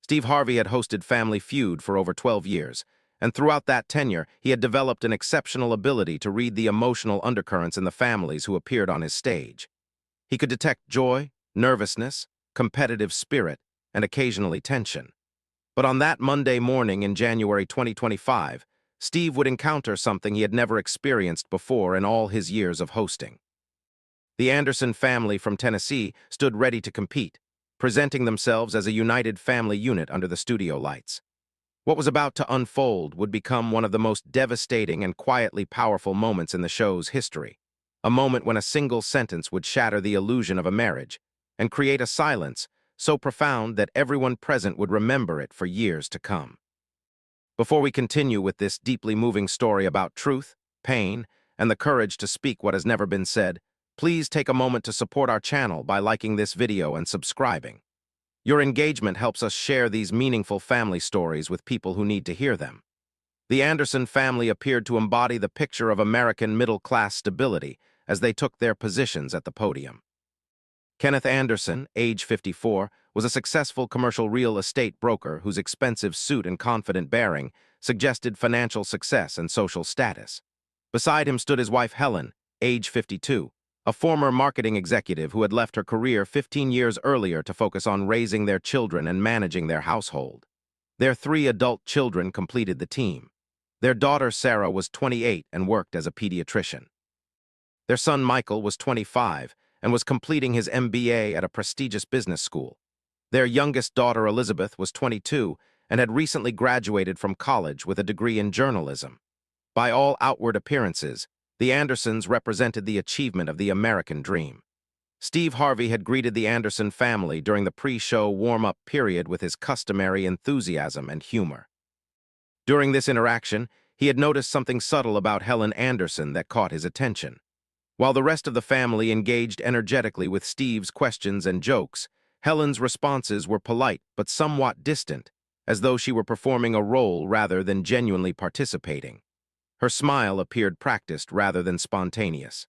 Steve Harvey had hosted Family Feud for over 12 years, and throughout that tenure, he had developed an exceptional ability to read the emotional undercurrents in the families who appeared on his stage. He could detect joy, nervousness, competitive spirit, and occasionally tension. But on that Monday morning in January 2025, Steve would encounter something he had never experienced before in all his years of hosting. The Anderson family from Tennessee stood ready to compete, presenting themselves as a united family unit under the studio lights. What was about to unfold would become one of the most devastating and quietly powerful moments in the show's history, a moment when a single sentence would shatter the illusion of a marriage and create a silence so profound that everyone present would remember it for years to come. Before we continue with this deeply moving story about truth, pain, and the courage to speak what has never been said, please take a moment to support our channel by liking this video and subscribing. Your engagement helps us share these meaningful family stories with people who need to hear them. The Anderson family appeared to embody the picture of American middle-class stability as they took their positions at the podium. Kenneth Anderson, age 54, was a successful commercial real estate broker whose expensive suit and confident bearing suggested financial success and social status. Beside him stood his wife Helen, age 52, a former marketing executive who had left her career 15 years earlier to focus on raising their children and managing their household. Their 3 adult children completed the team. Their daughter Sarah was 28 and worked as a pediatrician. Their son Michael was 25 and was completing his MBA at a prestigious business school. Their youngest daughter Elizabeth was 22 and had recently graduated from college with a degree in journalism. By all outward appearances, the Andersons represented the achievement of the American dream. Steve Harvey had greeted the Anderson family during the pre-show warm-up period with his customary enthusiasm and humor. During this interaction, he had noticed something subtle about Helen Anderson that caught his attention. While the rest of the family engaged energetically with Steve's questions and jokes, Helen's responses were polite but somewhat distant, as though she were performing a role rather than genuinely participating. Her smile appeared practiced rather than spontaneous.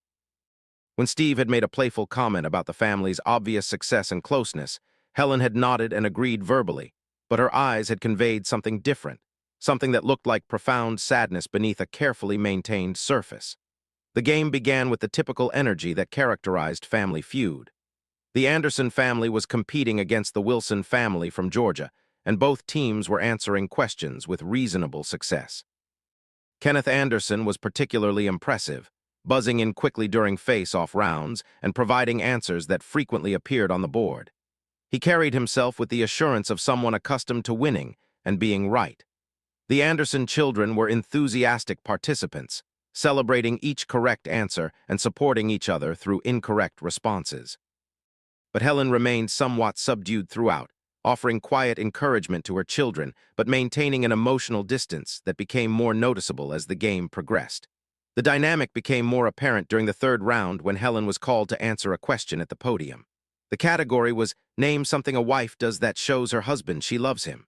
When Steve had made a playful comment about the family's obvious success and closeness, Helen had nodded and agreed verbally, but her eyes had conveyed something different, something that looked like profound sadness beneath a carefully maintained surface. The game began with the typical energy that characterized Family Feud. The Anderson family was competing against the Wilson family from Georgia, and both teams were answering questions with reasonable success. Kenneth Anderson was particularly impressive, buzzing in quickly during face-off rounds and providing answers that frequently appeared on the board. He carried himself with the assurance of someone accustomed to winning and being right. The Anderson children were enthusiastic participants, celebrating each correct answer and supporting each other through incorrect responses. But Helen remained somewhat subdued throughout, offering quiet encouragement to her children, but maintaining an emotional distance that became more noticeable as the game progressed. The dynamic became more apparent during the 3rd round when Helen was called to answer a question at the podium. The category was, "Name something a wife does that shows her husband she loves him."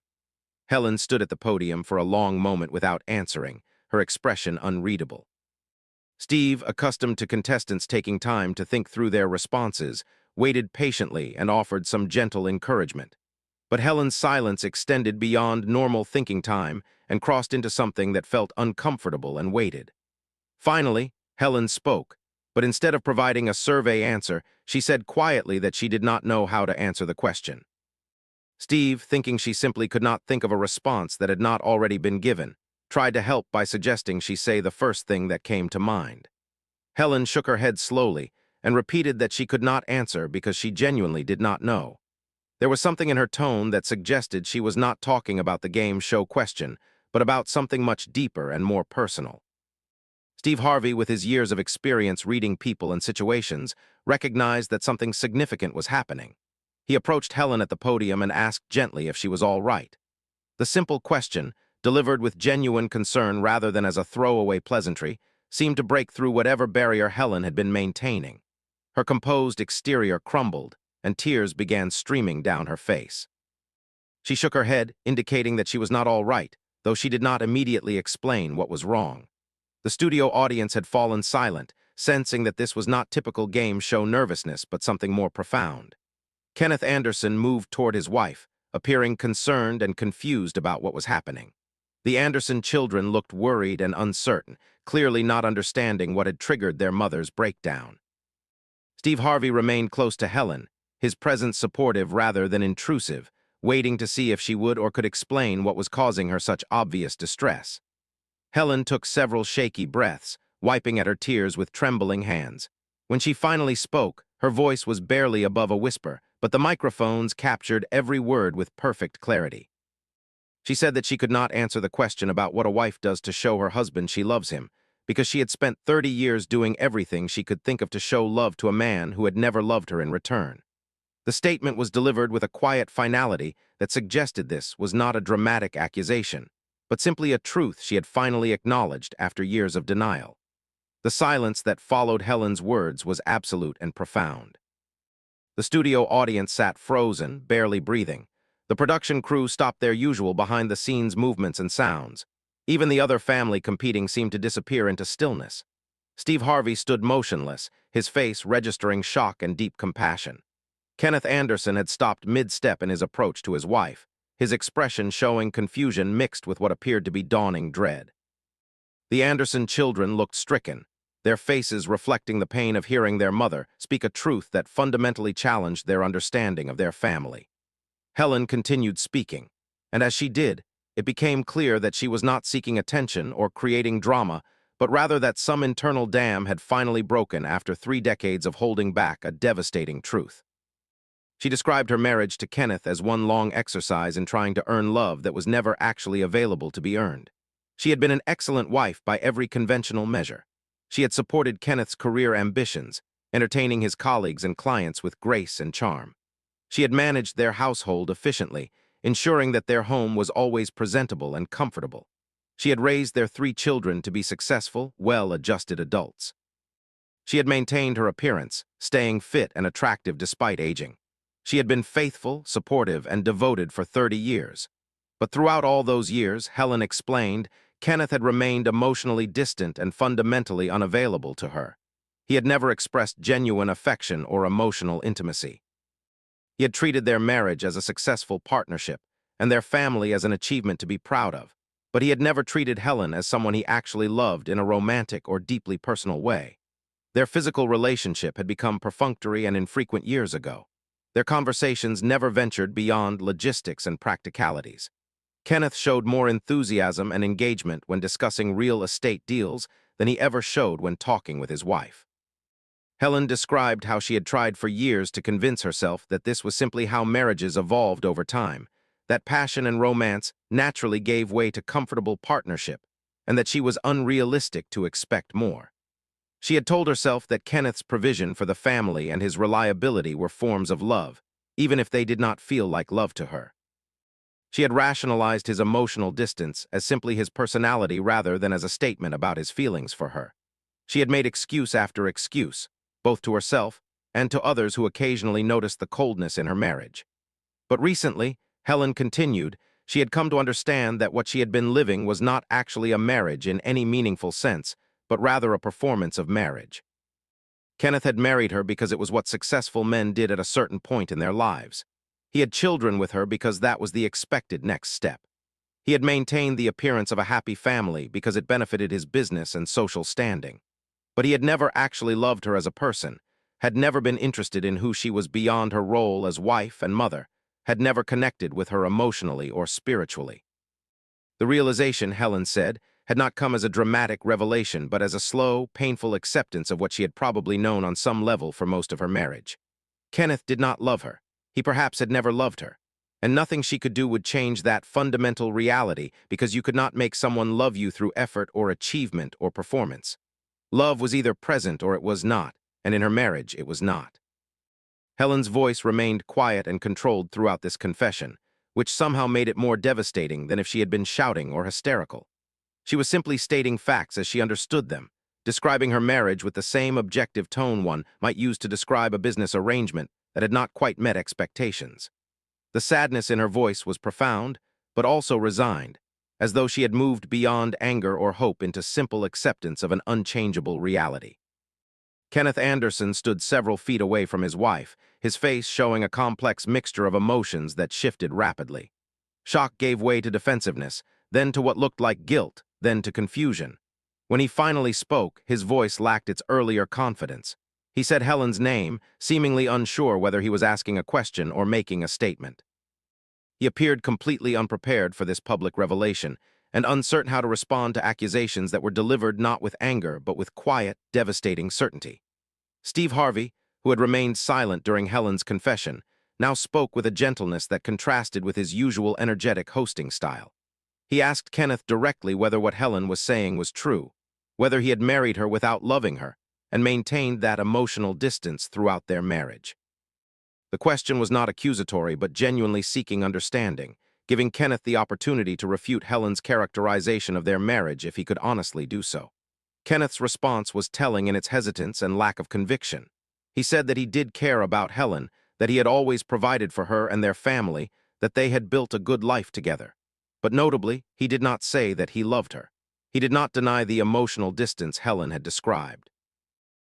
Helen stood at the podium for a long moment without answering, her expression unreadable. Steve, accustomed to contestants taking time to think through their responses, waited patiently and offered some gentle encouragement. But Helen's silence extended beyond normal thinking time and crossed into something that felt uncomfortable and weighted. Finally, Helen spoke, but instead of providing a survey answer, she said quietly that she did not know how to answer the question. Steve, thinking she simply could not think of a response that had not already been given, tried to help by suggesting she say the first thing that came to mind. Helen shook her head slowly and repeated that she could not answer because she genuinely did not know. There was something in her tone that suggested she was not talking about the game show question, but about something much deeper and more personal. Steve Harvey, with his years of experience reading people and situations, recognized that something significant was happening. He approached Helen at the podium and asked gently if she was all right. The simple question, delivered with genuine concern rather than as a throwaway pleasantry, seemed to break through whatever barrier Helen had been maintaining. Her composed exterior crumbled, and tears began streaming down her face. She shook her head, indicating that she was not all right, though she did not immediately explain what was wrong. The studio audience had fallen silent, sensing that this was not typical game show nervousness, but something more profound. Kenneth Anderson moved toward his wife, appearing concerned and confused about what was happening. The Anderson children looked worried and uncertain, clearly not understanding what had triggered their mother's breakdown. Steve Harvey remained close to Helen, his presence supportive rather than intrusive, waiting to see if she would or could explain what was causing her such obvious distress. Helen took several shaky breaths, wiping at her tears with trembling hands. When she finally spoke, her voice was barely above a whisper, but the microphones captured every word with perfect clarity. She said that she could not answer the question about what a wife does to show her husband she loves him, because she had spent 30 years doing everything she could think of to show love to a man who had never loved her in return. The statement was delivered with a quiet finality that suggested this was not a dramatic accusation, but simply a truth she had finally acknowledged after years of denial. The silence that followed Helen's words was absolute and profound. The studio audience sat frozen, barely breathing. The production crew stopped their usual behind-the-scenes movements and sounds. Even the other family competing seemed to disappear into stillness. Steve Harvey stood motionless, his face registering shock and deep compassion. Kenneth Anderson had stopped mid-step in his approach to his wife, his expression showing confusion mixed with what appeared to be dawning dread. The Anderson children looked stricken, their faces reflecting the pain of hearing their mother speak a truth that fundamentally challenged their understanding of their family. Helen continued speaking, and as she did, it became clear that she was not seeking attention or creating drama, but rather that some internal dam had finally broken after 3 decades of holding back a devastating truth. She described her marriage to Kenneth as one long exercise in trying to earn love that was never actually available to be earned. She had been an excellent wife by every conventional measure. She had supported Kenneth's career ambitions, entertaining his colleagues and clients with grace and charm. She had managed their household efficiently, ensuring that their home was always presentable and comfortable. She had raised their 3 children to be successful, well-adjusted adults. She had maintained her appearance, staying fit and attractive despite aging. She had been faithful, supportive, and devoted for 30 years. But throughout all those years, Helen explained, Kenneth had remained emotionally distant and fundamentally unavailable to her. He had never expressed genuine affection or emotional intimacy. He had treated their marriage as a successful partnership and their family as an achievement to be proud of, but he had never treated Helen as someone he actually loved in a romantic or deeply personal way. Their physical relationship had become perfunctory and infrequent years ago. Their conversations never ventured beyond logistics and practicalities. Kenneth showed more enthusiasm and engagement when discussing real estate deals than he ever showed when talking with his wife. Helen described how she had tried for years to convince herself that this was simply how marriages evolved over time, that passion and romance naturally gave way to comfortable partnership, and that she was unrealistic to expect more. She had told herself that Kenneth's provision for the family and his reliability were forms of love, even if they did not feel like love to her. She had rationalized his emotional distance as simply his personality rather than as a statement about his feelings for her. She had made excuse after excuse, both to herself and to others who occasionally noticed the coldness in her marriage. But recently, Helen continued, she had come to understand that what she had been living was not actually a marriage in any meaningful sense, but rather a performance of marriage. Kenneth had married her because it was what successful men did at a certain point in their lives. He had children with her because that was the expected next step. He had maintained the appearance of a happy family because it benefited his business and social standing. But he had never actually loved her as a person, had never been interested in who she was beyond her role as wife and mother, had never connected with her emotionally or spiritually. The realization, Helen said, had not come as a dramatic revelation, but as a slow, painful acceptance of what she had probably known on some level for most of her marriage. Kenneth did not love her. He perhaps had never loved her. And nothing she could do would change that fundamental reality, because you could not make someone love you through effort or achievement or performance. Love was either present or it was not, and in her marriage it was not. Helen's voice remained quiet and controlled throughout this confession, which somehow made it more devastating than if she had been shouting or hysterical. She was simply stating facts as she understood them, describing her marriage with the same objective tone one might use to describe a business arrangement that had not quite met expectations. The sadness in her voice was profound, but also resigned, as though she had moved beyond anger or hope into simple acceptance of an unchangeable reality. Kenneth Anderson stood several feet away from his wife, his face showing a complex mixture of emotions that shifted rapidly. Shock gave way to defensiveness, then to what looked like guilt, then to confusion. When he finally spoke, his voice lacked its earlier confidence. He said Helen's name, seemingly unsure whether he was asking a question or making a statement. He appeared completely unprepared for this public revelation, and uncertain how to respond to accusations that were delivered not with anger but with quiet, devastating certainty. Steve Harvey, who had remained silent during Helen's confession, now spoke with a gentleness that contrasted with his usual energetic hosting style. He asked Kenneth directly whether what Helen was saying was true, whether he had married her without loving her, and maintained that emotional distance throughout their marriage. The question was not accusatory but genuinely seeking understanding, giving Kenneth the opportunity to refute Helen's characterization of their marriage if he could honestly do so. Kenneth's response was telling in its hesitance and lack of conviction. He said that he did care about Helen, that he had always provided for her and their family, that they had built a good life together. But notably, he did not say that he loved her. He did not deny the emotional distance Helen had described.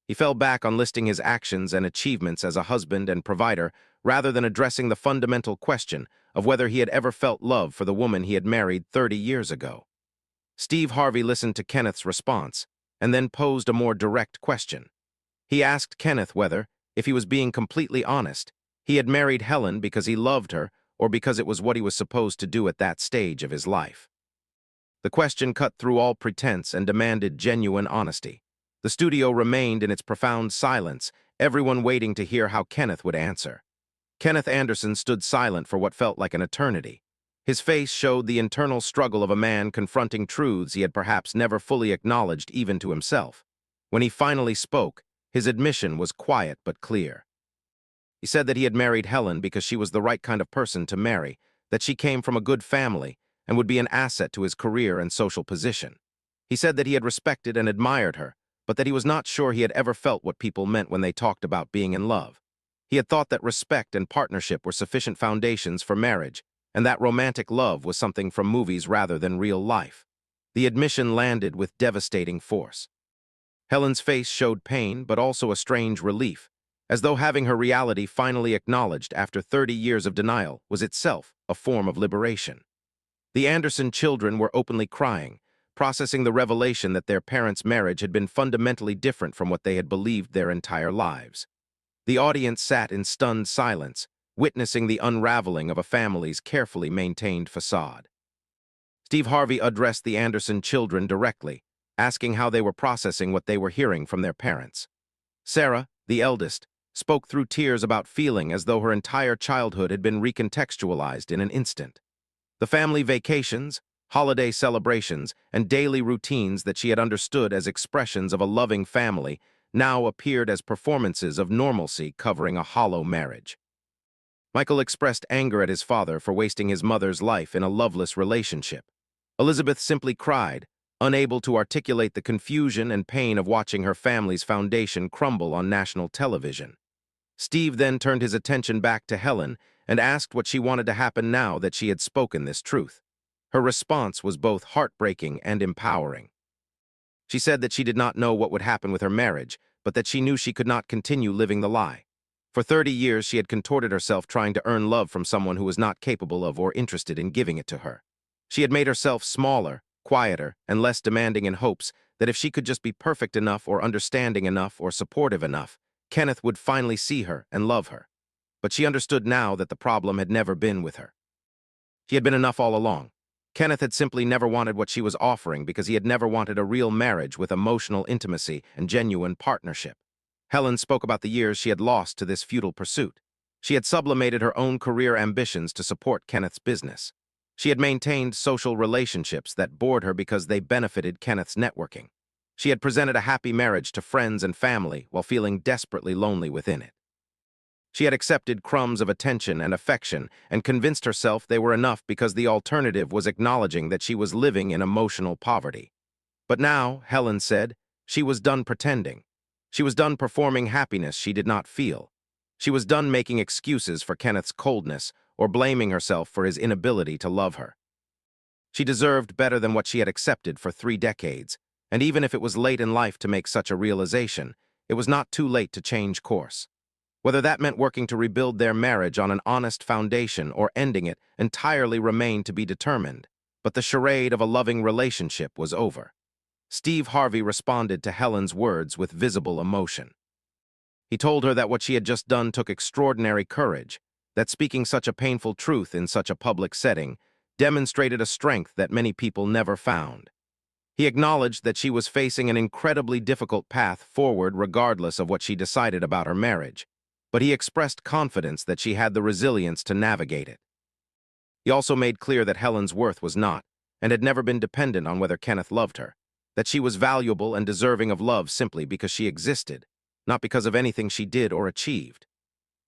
He fell back on listing his actions and achievements as a husband and provider rather than addressing the fundamental question of whether he had ever felt love for the woman he had married 30 years ago. Steve Harvey listened to Kenneth's response and then posed a more direct question. He asked Kenneth whether, if he was being completely honest, he had married Helen because he loved her or because it was what he was supposed to do at that stage of his life. The question cut through all pretense and demanded genuine honesty. The studio remained in its profound silence, everyone waiting to hear how Kenneth would answer. Kenneth Anderson stood silent for what felt like an eternity. His face showed the internal struggle of a man confronting truths he had perhaps never fully acknowledged even to himself. When he finally spoke, his admission was quiet but clear. He said that he had married Helen because she was the right kind of person to marry, that she came from a good family and would be an asset to his career and social position. He said that he had respected and admired her, but that he was not sure he had ever felt what people meant when they talked about being in love. He had thought that respect and partnership were sufficient foundations for marriage, and that romantic love was something from movies rather than real life. The admission landed with devastating force. Helen's face showed pain, but also a strange relief, as though having her reality finally acknowledged after 30 years of denial was itself a form of liberation. The Anderson children were openly crying, processing the revelation that their parents' marriage had been fundamentally different from what they had believed their entire lives. The audience sat in stunned silence, witnessing the unraveling of a family's carefully maintained facade. Steve Harvey addressed the Anderson children directly, asking how they were processing what they were hearing from their parents. Sarah, the eldest, spoke through tears about feeling as though her entire childhood had been recontextualized in an instant. The family vacations, holiday celebrations, and daily routines that she had understood as expressions of a loving family now appeared as performances of normalcy covering a hollow marriage. Michael expressed anger at his father for wasting his mother's life in a loveless relationship. Elizabeth simply cried, unable to articulate the confusion and pain of watching her family's foundation crumble on national television. Steve then turned his attention back to Helen and asked what she wanted to happen now that she had spoken this truth. Her response was both heartbreaking and empowering. She said that she did not know what would happen with her marriage, but that she knew she could not continue living the lie. For 30 years, she had contorted herself trying to earn love from someone who was not capable of or interested in giving it to her. She had made herself smaller, quieter, and less demanding in hopes that if she could just be perfect enough or understanding enough or supportive enough, Kenneth would finally see her and love her. But she understood now that the problem had never been with her. She had been enough all along. Kenneth had simply never wanted what she was offering because he had never wanted a real marriage with emotional intimacy and genuine partnership. Helen spoke about the years she had lost to this futile pursuit. She had sublimated her own career ambitions to support Kenneth's business. She had maintained social relationships that bored her because they benefited Kenneth's networking. She had presented a happy marriage to friends and family while feeling desperately lonely within it. She had accepted crumbs of attention and affection and convinced herself they were enough because the alternative was acknowledging that she was living in emotional poverty. But now, Helen said, she was done pretending. She was done performing happiness she did not feel. She was done making excuses for Kenneth's coldness or blaming herself for his inability to love her. She deserved better than what she had accepted for 3 decades, and even if it was late in life to make such a realization, it was not too late to change course. Whether that meant working to rebuild their marriage on an honest foundation or ending it entirely remained to be determined, but the charade of a loving relationship was over. Steve Harvey responded to Helen's words with visible emotion. He told her that what she had just done took extraordinary courage, that speaking such a painful truth in such a public setting demonstrated a strength that many people never found. He acknowledged that she was facing an incredibly difficult path forward regardless of what she decided about her marriage, but he expressed confidence that she had the resilience to navigate it. He also made clear that Helen's worth was not, and had never been dependent on whether Kenneth loved her, that she was valuable and deserving of love simply because she existed, not because of anything she did or achieved.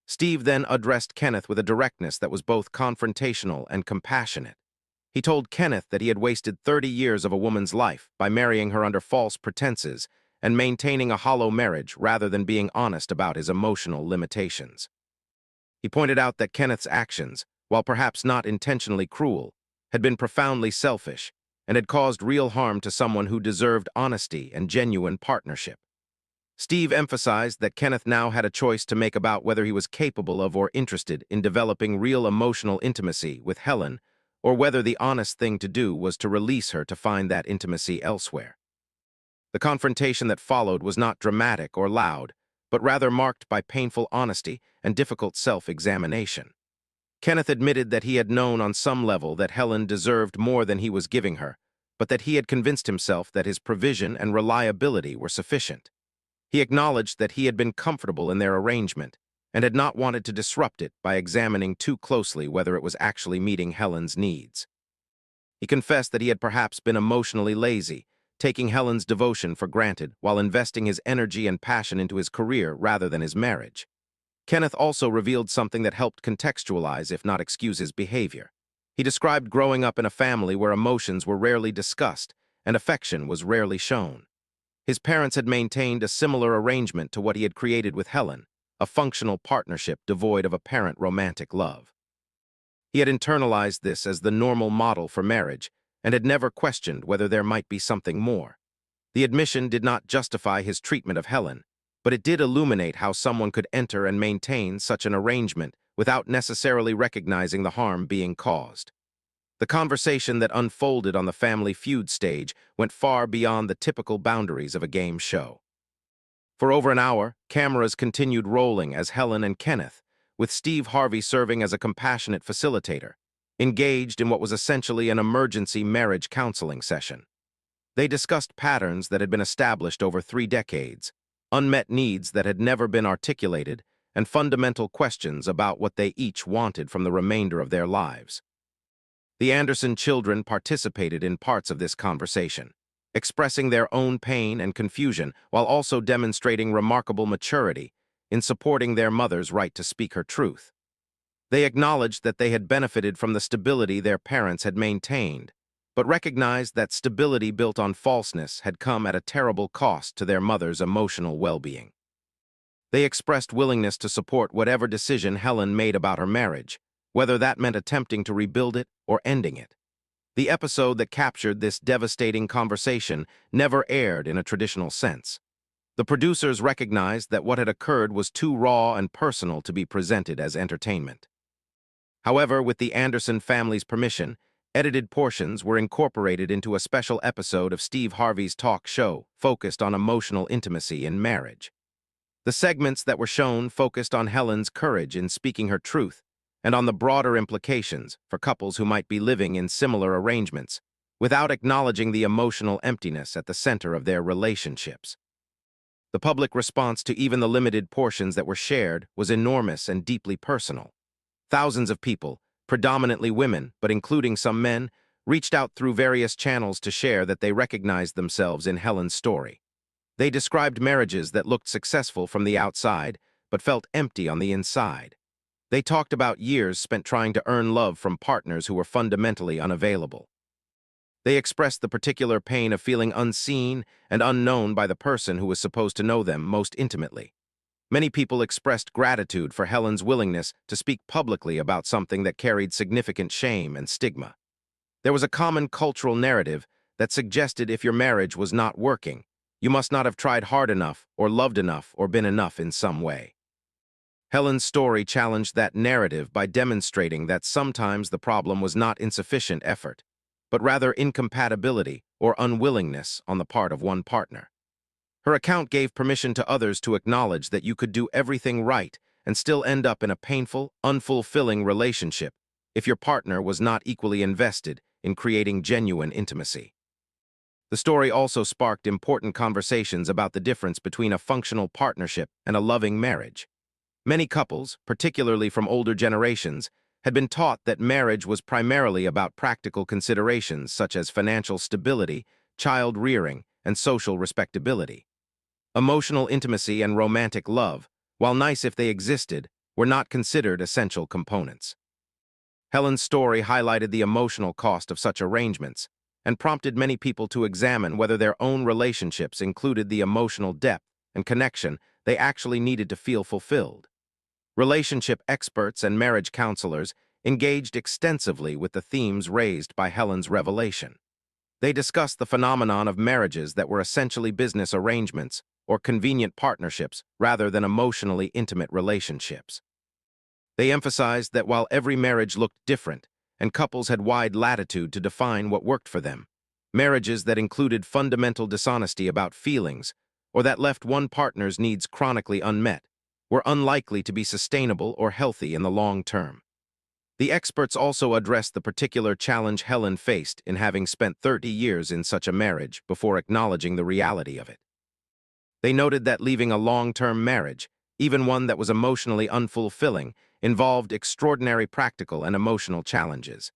Steve then addressed Kenneth with a directness that was both confrontational and compassionate. He told Kenneth that he had wasted 30 years of a woman's life by marrying her under false pretenses and maintaining a hollow marriage rather than being honest about his emotional limitations. He pointed out that Kenneth's actions, while perhaps not intentionally cruel, had been profoundly selfish and had caused real harm to someone who deserved honesty and genuine partnership. Steve emphasized that Kenneth now had a choice to make about whether he was capable of or interested in developing real emotional intimacy with Helen, or whether the honest thing to do was to release her to find that intimacy elsewhere. The confrontation that followed was not dramatic or loud, but rather marked by painful honesty and difficult self-examination. Kenneth admitted that he had known on some level that Helen deserved more than he was giving her, but that he had convinced himself that his provision and reliability were sufficient. He acknowledged that he had been comfortable in their arrangement and had not wanted to disrupt it by examining too closely whether it was actually meeting Helen's needs. He confessed that he had perhaps been emotionally lazy, taking Helen's devotion for granted while investing his energy and passion into his career rather than his marriage. Kenneth also revealed something that helped contextualize, if not excuse, his behavior. He described growing up in a family where emotions were rarely discussed and affection was rarely shown. His parents had maintained a similar arrangement to what he had created with Helen, a functional partnership devoid of apparent romantic love. He had internalized this as the normal model for marriage and had never questioned whether there might be something more. The admission did not justify his treatment of Helen, but it did illuminate how someone could enter and maintain such an arrangement without necessarily recognizing the harm being caused. The conversation that unfolded on the Family Feud stage went far beyond the typical boundaries of a game show. For over an hour, cameras continued rolling as Helen and Kenneth, with Steve Harvey serving as a compassionate facilitator, engaged in what was essentially an emergency marriage counseling session. They discussed patterns that had been established over 3 decades, unmet needs that had never been articulated, and fundamental questions about what they each wanted from the remainder of their lives. The Anderson children participated in parts of this conversation, expressing their own pain and confusion while also demonstrating remarkable maturity in supporting their mother's right to speak her truth. They acknowledged that they had benefited from the stability their parents had maintained, but recognized that stability built on falseness had come at a terrible cost to their mother's emotional well-being. They expressed willingness to support whatever decision Helen made about her marriage, whether that meant attempting to rebuild it or ending it. The episode that captured this devastating conversation never aired in a traditional sense. The producers recognized that what had occurred was too raw and personal to be presented as entertainment. However, with the Anderson family's permission, edited portions were incorporated into a special episode of Steve Harvey's talk show focused on emotional intimacy in marriage. The segments that were shown focused on Helen's courage in speaking her truth and on the broader implications for couples who might be living in similar arrangements, without acknowledging the emotional emptiness at the center of their relationships. The public response to even the limited portions that were shared was enormous and deeply personal. Thousands of people, predominantly women, but including some men, reached out through various channels to share that they recognized themselves in Helen's story. They described marriages that looked successful from the outside, but felt empty on the inside. They talked about years spent trying to earn love from partners who were fundamentally unavailable. They expressed the particular pain of feeling unseen and unknown by the person who was supposed to know them most intimately. Many people expressed gratitude for Helen's willingness to speak publicly about something that carried significant shame and stigma. There was a common cultural narrative that suggested if your marriage was not working, You must not have tried hard enough, or loved enough, or been enough in some way. Helen's story challenged that narrative by demonstrating that sometimes the problem was not insufficient effort, but rather incompatibility or unwillingness on the part of one partner. Her account gave permission to others to acknowledge that you could do everything right and still end up in a painful, unfulfilling relationship if your partner was not equally invested in creating genuine intimacy. The story also sparked important conversations about the difference between a functional partnership and a loving marriage. Many couples, particularly from older generations, had been taught that marriage was primarily about practical considerations such as financial stability, child rearing, and social respectability. Emotional intimacy and romantic love, while nice if they existed, were not considered essential components. Helen's story highlighted the emotional cost of such arrangements and prompted many people to examine whether their own relationships included the emotional depth and connection they actually needed to feel fulfilled. Relationship experts and marriage counselors engaged extensively with the themes raised by Helen's revelation. They discussed the phenomenon of marriages that were essentially business arrangements or convenient partnerships rather than emotionally intimate relationships. They emphasized that while every marriage looked different and couples had wide latitude to define what worked for them, marriages that included fundamental dishonesty about feelings or that left one partner's needs chronically unmet were unlikely to be sustainable or healthy in the long term. The experts also addressed the particular challenge Helen faced in having spent 30 years in such a marriage before acknowledging the reality of it. They noted that leaving a long-term marriage, even one that was emotionally unfulfilling, involved extraordinary practical and emotional challenges.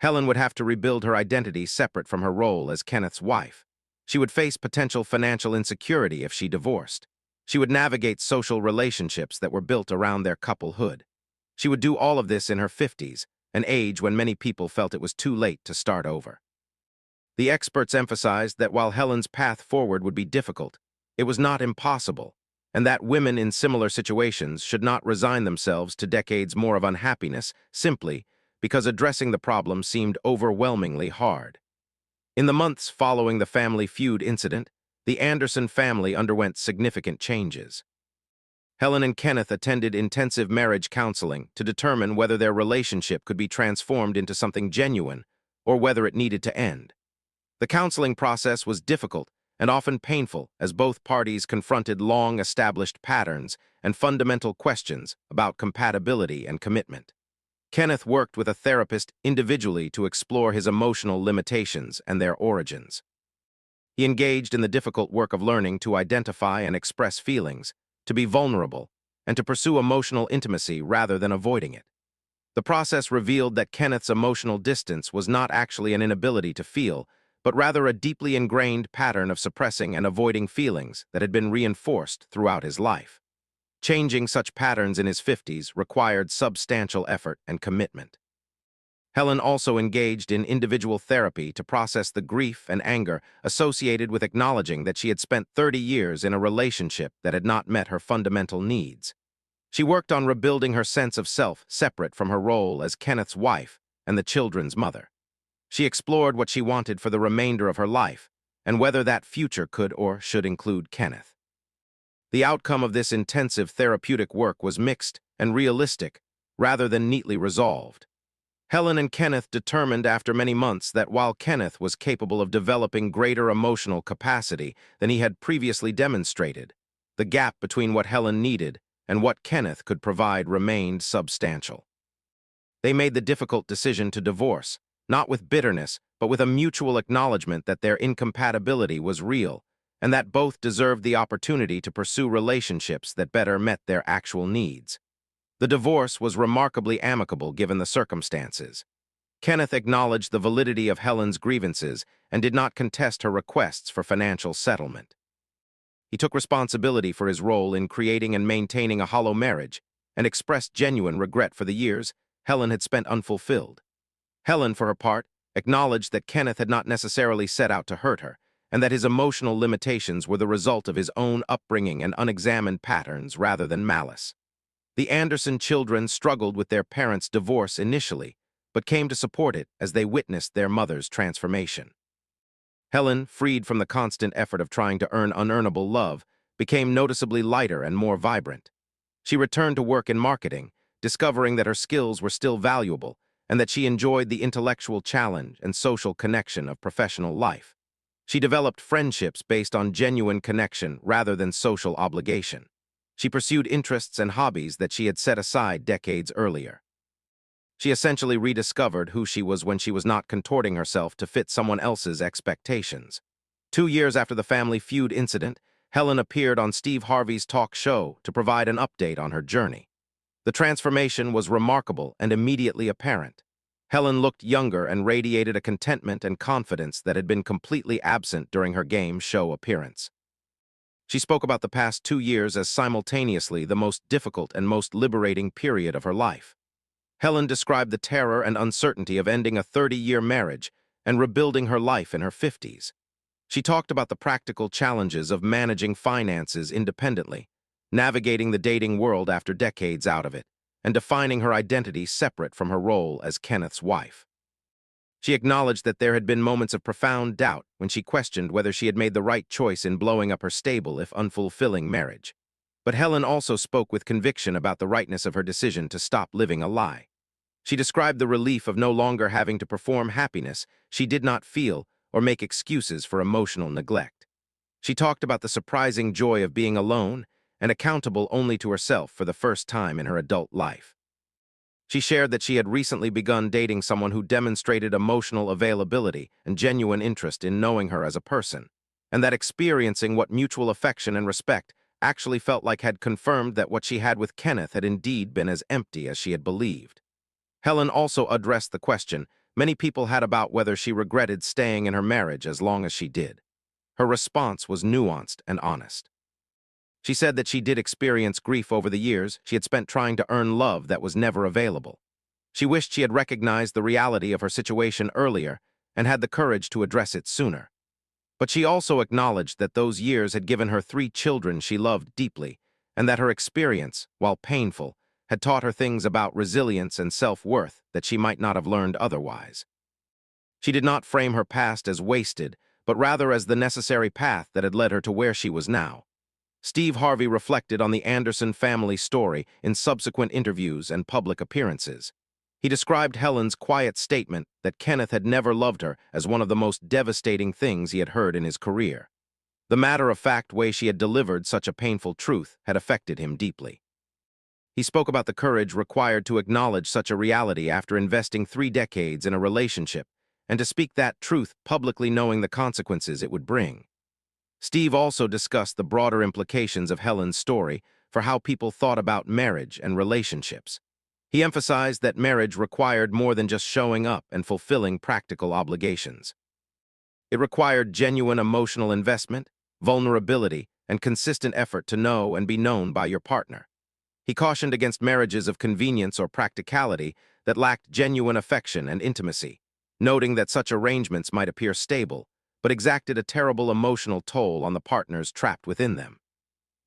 Helen would have to rebuild her identity separate from her role as Kenneth's wife. She would face potential financial insecurity if she divorced. She would navigate social relationships that were built around their couplehood. She would do all of this in her 50s, an age when many people felt it was too late to start over. The experts emphasized that while Helen's path forward would be difficult, it was not impossible, and that women in similar situations should not resign themselves to decades more of unhappiness simply because addressing the problem seemed overwhelmingly hard. In the months following the Family Feud incident, the Anderson family underwent significant changes. Helen and Kenneth attended intensive marriage counseling to determine whether their relationship could be transformed into something genuine or whether it needed to end. The counseling process was difficult and often painful as both parties confronted long-established patterns and fundamental questions about compatibility and commitment. Kenneth worked with a therapist individually to explore his emotional limitations and their origins. He engaged in the difficult work of learning to identify and express feelings, to be vulnerable, and to pursue emotional intimacy rather than avoiding it. The process revealed that Kenneth's emotional distance was not actually an inability to feel, but rather a deeply ingrained pattern of suppressing and avoiding feelings that had been reinforced throughout his life. Changing such patterns in his 50s required substantial effort and commitment. Helen also engaged in individual therapy to process the grief and anger associated with acknowledging that she had spent 30 years in a relationship that had not met her fundamental needs. She worked on rebuilding her sense of self separate from her role as Kenneth's wife and the children's mother. She explored what she wanted for the remainder of her life and whether that future could or should include Kenneth. The outcome of this intensive therapeutic work was mixed and realistic rather than neatly resolved. Helen and Kenneth determined after many months that while Kenneth was capable of developing greater emotional capacity than he had previously demonstrated, the gap between what Helen needed and what Kenneth could provide remained substantial. They made the difficult decision to divorce, not with bitterness, but with a mutual acknowledgement that their incompatibility was real and that both deserved the opportunity to pursue relationships that better met their actual needs. The divorce was remarkably amicable given the circumstances. Kenneth acknowledged the validity of Helen's grievances and did not contest her requests for financial settlement. He took responsibility for his role in creating and maintaining a hollow marriage and expressed genuine regret for the years Helen had spent unfulfilled. Helen, for her part, acknowledged that Kenneth had not necessarily set out to hurt her, and that his emotional limitations were the result of his own upbringing and unexamined patterns rather than malice. The Anderson children struggled with their parents' divorce initially, but came to support it as they witnessed their mother's transformation. Helen, freed from the constant effort of trying to earn unearnable love, became noticeably lighter and more vibrant. She returned to work in marketing, discovering that her skills were still valuable and that she enjoyed the intellectual challenge and social connection of professional life. She developed friendships based on genuine connection rather than social obligation. She pursued interests and hobbies that she had set aside decades earlier. She essentially rediscovered who she was when she was not contorting herself to fit someone else's expectations. 2 years after the Family Feud incident, Helen appeared on Steve Harvey's talk show to provide an update on her journey. The transformation was remarkable and immediately apparent. Helen looked younger and radiated a contentment and confidence that had been completely absent during her game show appearance. She spoke about the past 2 years as simultaneously the most difficult and most liberating period of her life. Helen described the terror and uncertainty of ending a 30-year marriage and rebuilding her life in her 50s. She talked about the practical challenges of managing finances independently, navigating the dating world after decades out of it, and defining her identity separate from her role as Kenneth's wife. She acknowledged that there had been moments of profound doubt when she questioned whether she had made the right choice in blowing up her stable if unfulfilling marriage. But Helen also spoke with conviction about the rightness of her decision to stop living a lie. She described the relief of no longer having to perform happiness she did not feel or make excuses for emotional neglect. She talked about the surprising joy of being alone and accountable only to herself for the first time in her adult life. She shared that she had recently begun dating someone who demonstrated emotional availability and genuine interest in knowing her as a person, and that experiencing what mutual affection and respect actually felt like had confirmed that what she had with Kenneth had indeed been as empty as she had believed. Helen also addressed the question many people had about whether she regretted staying in her marriage as long as she did. Her response was nuanced and honest. She said that she did experience grief over the years she had spent trying to earn love that was never available. She wished she had recognized the reality of her situation earlier and had the courage to address it sooner. But she also acknowledged that those years had given her 3 children she loved deeply, and that her experience, while painful, had taught her things about resilience and self-worth that she might not have learned otherwise. She did not frame her past as wasted, but rather as the necessary path that had led her to where she was now. Steve Harvey reflected on the Anderson family story in subsequent interviews and public appearances. He described Helen's quiet statement that Kenneth had never loved her as one of the most devastating things he had heard in his career. The matter-of-fact way she had delivered such a painful truth had affected him deeply. He spoke about the courage required to acknowledge such a reality after investing 3 decades in a relationship, and to speak that truth publicly knowing the consequences it would bring. Steve also discussed the broader implications of Helen's story for how people thought about marriage and relationships. He emphasized that marriage required more than just showing up and fulfilling practical obligations. It required genuine emotional investment, vulnerability, and consistent effort to know and be known by your partner. He cautioned against marriages of convenience or practicality that lacked genuine affection and intimacy, noting that such arrangements might appear stable, but exacted a terrible emotional toll on the partners trapped within them.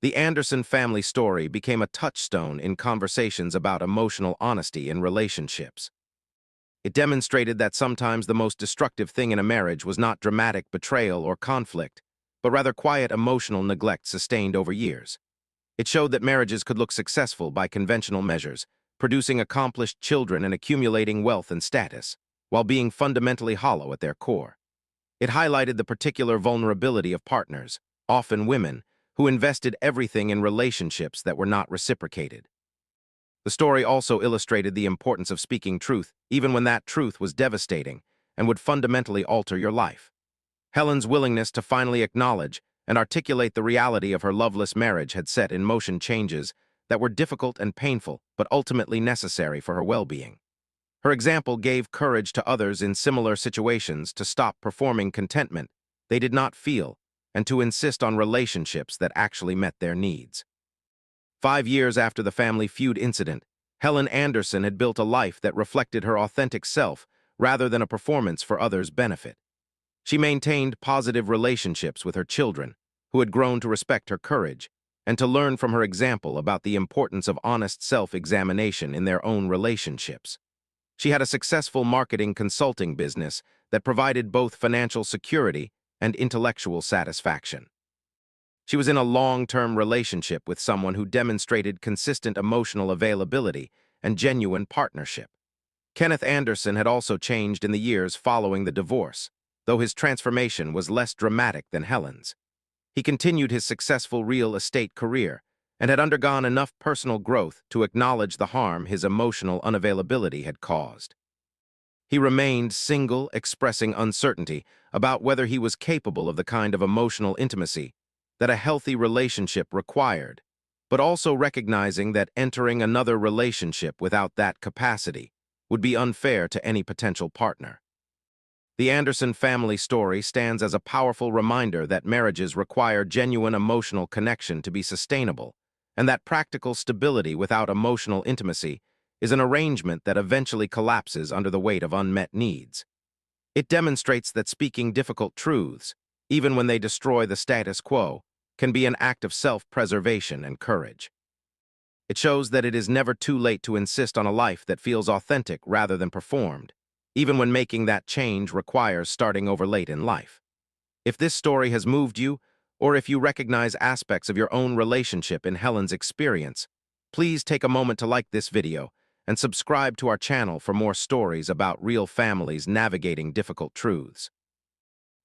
The Anderson family story became a touchstone in conversations about emotional honesty in relationships. It demonstrated that sometimes the most destructive thing in a marriage was not dramatic betrayal or conflict, but rather quiet emotional neglect sustained over years. It showed that marriages could look successful by conventional measures, producing accomplished children and accumulating wealth and status, while being fundamentally hollow at their core. It highlighted the particular vulnerability of partners, often women, who invested everything in relationships that were not reciprocated. The story also illustrated the importance of speaking truth, even when that truth was devastating and would fundamentally alter your life. Helen's willingness to finally acknowledge and articulate the reality of her loveless marriage had set in motion changes that were difficult and painful, but ultimately necessary for her well-being. Her example gave courage to others in similar situations to stop performing contentment they did not feel and to insist on relationships that actually met their needs. 5 years after the Family Feud incident, Helen Anderson had built a life that reflected her authentic self rather than a performance for others' benefit. She maintained positive relationships with her children, who had grown to respect her courage, and to learn from her example about the importance of honest self-examination in their own relationships. She had a successful marketing consulting business that provided both financial security and intellectual satisfaction. She was in a long-term relationship with someone who demonstrated consistent emotional availability and genuine partnership. Kenneth Anderson had also changed in the years following the divorce, though his transformation was less dramatic than Helen's. He continued his successful real estate career and had undergone enough personal growth to acknowledge the harm his emotional unavailability had caused. He remained single, expressing uncertainty about whether he was capable of the kind of emotional intimacy that a healthy relationship required, but also recognizing that entering another relationship without that capacity would be unfair to any potential partner. The Anderson family story stands as a powerful reminder that marriages require genuine emotional connection to be sustainable, and that practical stability without emotional intimacy is an arrangement that eventually collapses under the weight of unmet needs. It demonstrates that speaking difficult truths, even when they destroy the status quo, can be an act of self-preservation and courage. It shows that it is never too late to insist on a life that feels authentic rather than performed, even when making that change requires starting over late in life. If this story has moved you, or if you recognize aspects of your own relationship in Helen's experience, please take a moment to like this video and subscribe to our channel for more stories about real families navigating difficult truths.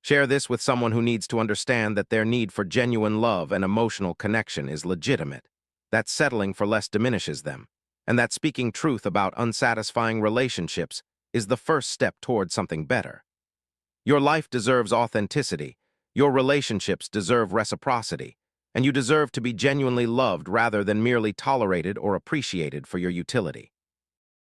Share this with someone who needs to understand that their need for genuine love and emotional connection is legitimate, that settling for less diminishes them, and that speaking truth about unsatisfying relationships is the first step toward something better. Your life deserves authenticity, your relationships deserve reciprocity, and you deserve to be genuinely loved rather than merely tolerated or appreciated for your utility.